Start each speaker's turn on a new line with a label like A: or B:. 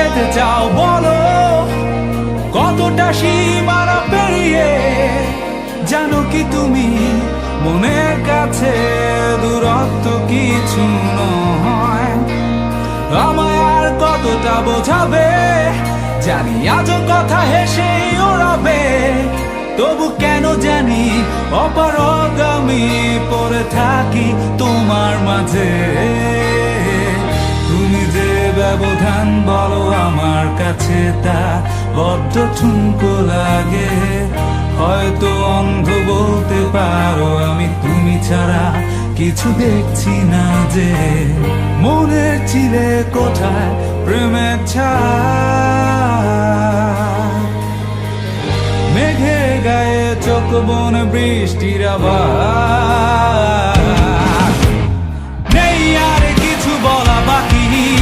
A: যেতে চাও বলো, কতটা সীমানা পেরিয়ে? জানো কি তুমি মনের কাছে দূরত্ব কিছু নয়। আমায় আর কতটা বোঝাবে, জানি আজও কথা হেসেই ওড়াবে। তবু কেন জানি অপারগ আমি পড়ে থাকি তোমার মাঝে। তুমি যে ব্যবধান বলো আমার কাছে তা বড্ড ঠুনকো লাগে। হয়তো অন্ধ বলতে পারো, আমি তুমি ছাড়া কিছু দেখছি না যে। মনের চিলে কোথায় প্রেমের ছায়া, মেঘের গায়ে চোখ বনে বৃষ্টির আবার।